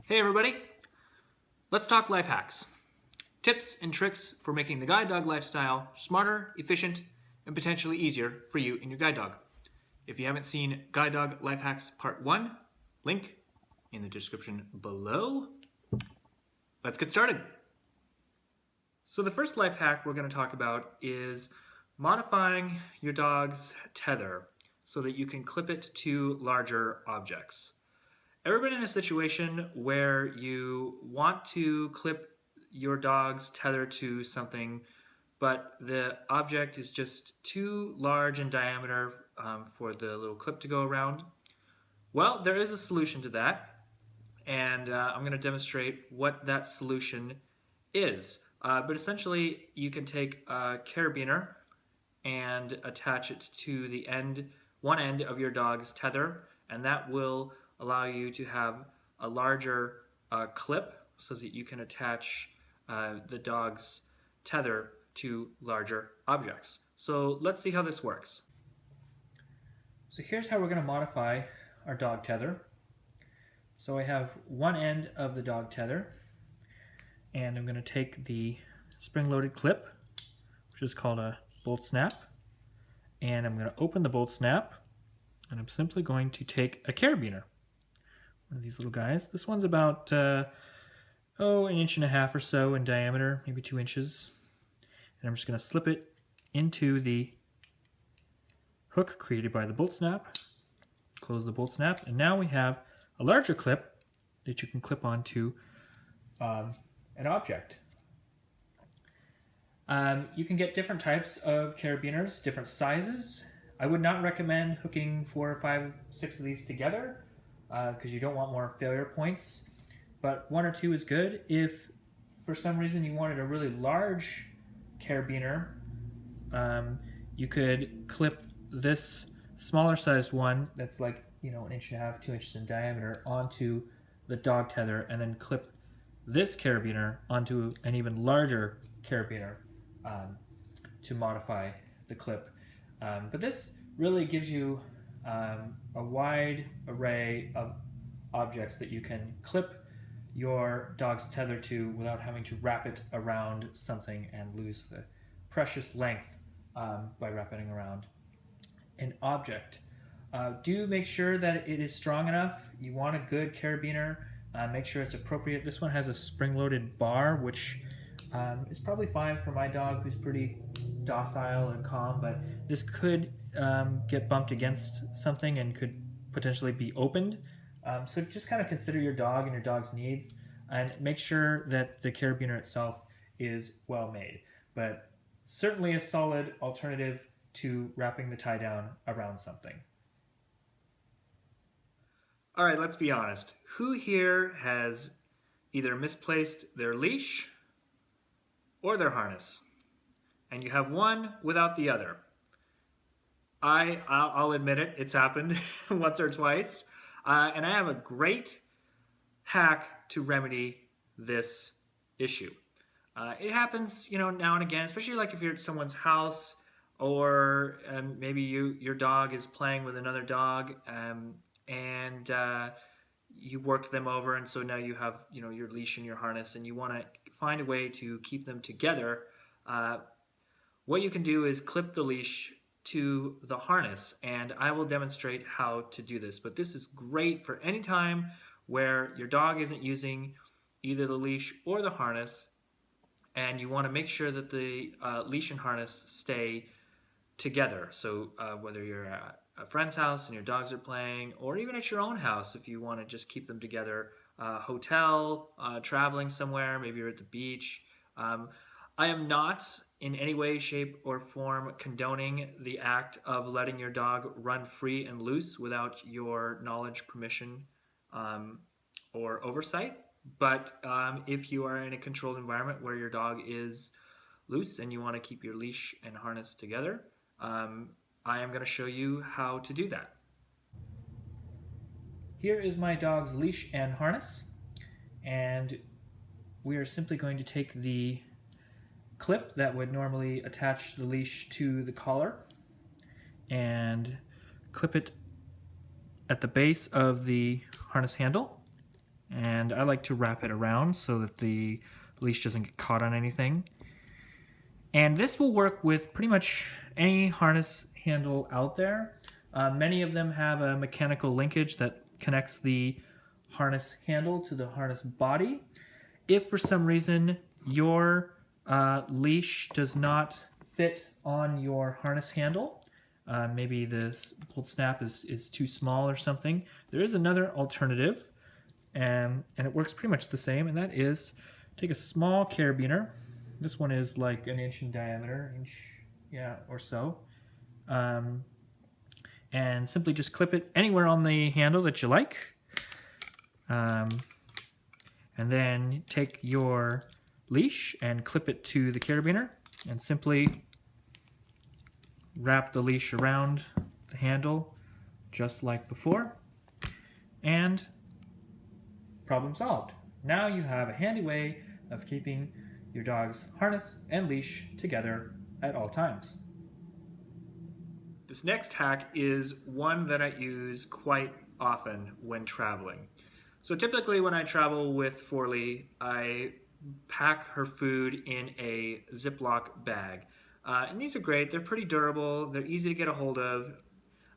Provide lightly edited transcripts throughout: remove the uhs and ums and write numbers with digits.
Hey everybody, let's talk life hacks. Tips and tricks for making the guide dog lifestyle smarter, efficient, and potentially easier for you and your guide dog. If you haven't seen Guide Dog Life Hacks Part 1, link in the description below. Let's get started. So the first life hack we're going to talk about is modifying your dog's tether so that you can clip it to larger objects. Ever been in a situation where you want to clip your dog's tether to something, but the object is just too large in diameter for the little clip to go around? Well, there is a solution to that, and I'm going to demonstrate what that solution is. But essentially, you can take a carabiner and attach it to the one end of your dog's tether, and that will allow you to have a larger clip so that you can attach the dog's tether to larger objects. So let's see how this works. So here's how we're going to modify our dog tether. So I have one end of the dog tether, and I'm going to take the spring-loaded clip, which is called a bolt snap, and I'm going to open the bolt snap, and I'm simply going to take a carabiner. One of these little guys. This one's about an inch and a half or so in diameter, maybe 2 inches. And I'm just going to slip it into the hook created by the bolt snap. Close the bolt snap, and now we have a larger clip that you can clip onto an object. You can get different types of carabiners, different sizes. I would not recommend hooking 4, 5, 6 of these together, because you don't want more failure points, but 1 or 2 is good. If for some reason you wanted a really large carabiner, you could clip this smaller sized one that's like, an inch and a half, 2 inches in diameter onto the dog tether, and then clip this carabiner onto an even larger carabiner to modify the clip. But this really gives you a wide array of objects that you can clip your dog's tether to without having to wrap it around something and lose the precious length by wrapping around an object. Do make sure that it is strong enough. You want a good carabiner. Make sure it's appropriate. This one has a spring-loaded bar, which is probably fine for my dog, who's pretty docile and calm, but this could get bumped against something and could potentially be opened. So just kind of consider your dog and your dog's needs, and make sure that the carabiner itself is well made, but certainly a solid alternative to wrapping the tie down around something. All right, let's be honest. Who here has either misplaced their leash or their harness, and you have one without the other? I'll admit it, it's happened once or twice, and I have a great hack to remedy this issue. It happens, now and again, especially like if you're at someone's house, or maybe your dog is playing with another dog, and you worked them over, and so now you have your leash and your harness, and you want to find a way to keep them together. What you can do is clip the leash to the harness, and I will demonstrate how to do this. But this is great for any time where your dog isn't using either the leash or the harness, and you want to make sure that the leash and harness stay together. So whether you're at a friend's house and your dogs are playing, or even at your own house if you want to just keep them together, hotel, traveling somewhere, maybe you're at the beach. I am not in any way, shape, or form condoning the act of letting your dog run free and loose without your knowledge, permission, or oversight. But if you are in a controlled environment where your dog is loose and you want to keep your leash and harness together, I am going to show you how to do that. Here is my dog's leash and harness, and we are simply going to take the clip that would normally attach the leash to the collar and clip it at the base of the harness handle. and I like to wrap it around so that the leash doesn't get caught on anything. And this will work with pretty much any harness handle out there. Many of them have a mechanical linkage that connects the harness handle to the harness body. If for some reason your leash does not fit on your harness handle, maybe this bolt snap is too small or something, there is another alternative, and it works pretty much the same, and that is take a small carabiner. This one is like an inch in diameter, or so, and simply just clip it anywhere on the handle that you like, and then take your leash and clip it to the carabiner, and simply wrap the leash around the handle just like before, and problem solved. Now you have a handy way of keeping your dog's harness and leash together at all times. This next hack is one that I use quite often when traveling. So typically when I travel with Forli, I pack her food in a Ziploc bag. And these are great. They're pretty durable. They're easy to get a hold of.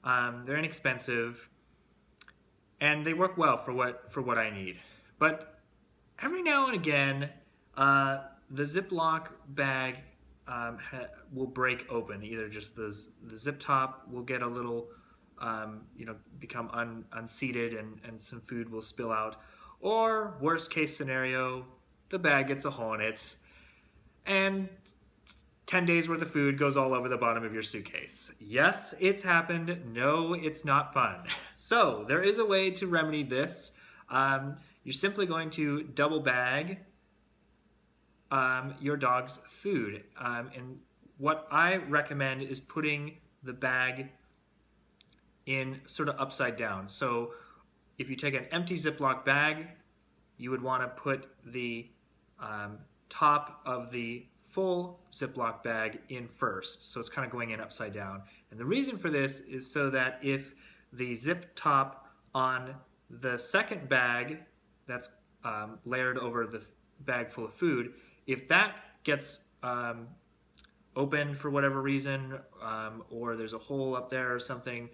They're inexpensive. And they work well for what I need. But every now and again, the Ziploc bag will break open. Either just the zip top will get a little, become unseated and some food will spill out. Or worst case scenario, the bag gets a hole in it and 10 days worth of food goes all over the bottom of your suitcase. Yes, it's happened. No, it's not fun. So there is a way to remedy this. You're simply going to double bag your dog's food. And what I recommend is putting the bag in sort of upside down. So if you take an empty Ziploc bag, you would want to put the top of the full Ziploc bag in first. So it's kind of going in upside down. And the reason for this is so that if the zip top on the second bag that's layered over the bag full of food, if that gets open for whatever reason, or there's a hole up there or something,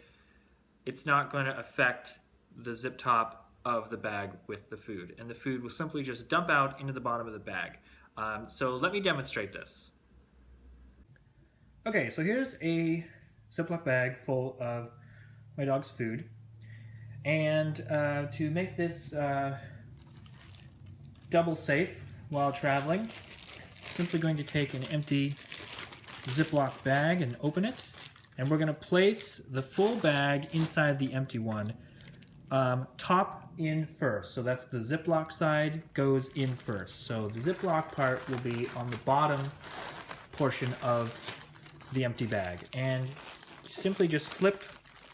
it's not going to affect the zip top of the bag with the food. And the food will simply just dump out into the bottom of the bag. So let me demonstrate this. Okay, so here's a Ziploc bag full of my dog's food. And to make this double safe while traveling, I'm simply going to take an empty Ziploc bag and open it. And we're going to place the full bag inside the empty one, top in first. So that's the Ziploc side goes in first. So the Ziploc part will be on the bottom portion of the empty bag. And simply just slip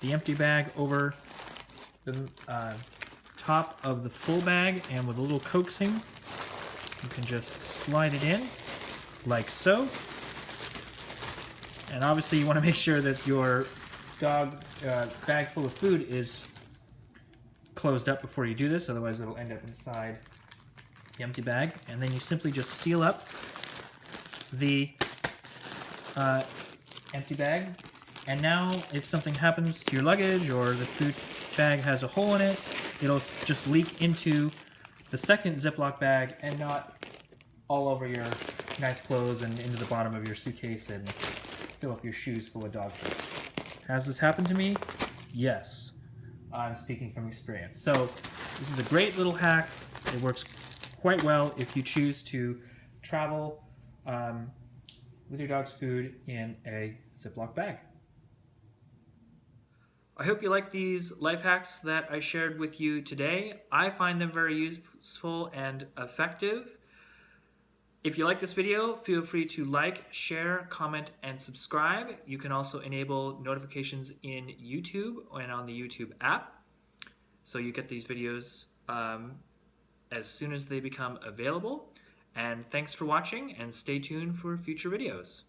the empty bag over the top of the full bag, and with a little coaxing, you can just slide it in like so. And obviously you want to make sure that your dog bag full of food is closed up before you do this, otherwise it'll end up inside the empty bag. And then you simply just seal up the empty bag. And now if something happens to your luggage or the food bag has a hole in it, it'll just leak into the second Ziploc bag and not all over your nice clothes and into the bottom of your suitcase and fill up your shoes full of dog food. Has this happened to me? Yes. I'm speaking from experience. So this is a great little hack. It works quite well if you choose to travel with your dog's food in a Ziploc bag. I hope you like these life hacks that I shared with you today. I find them very useful and effective. If you like this video, feel free to like, share, comment, and subscribe. You can also enable notifications in YouTube and on the YouTube app, so you get these videos as soon as they become available. And thanks for watching, and stay tuned for future videos.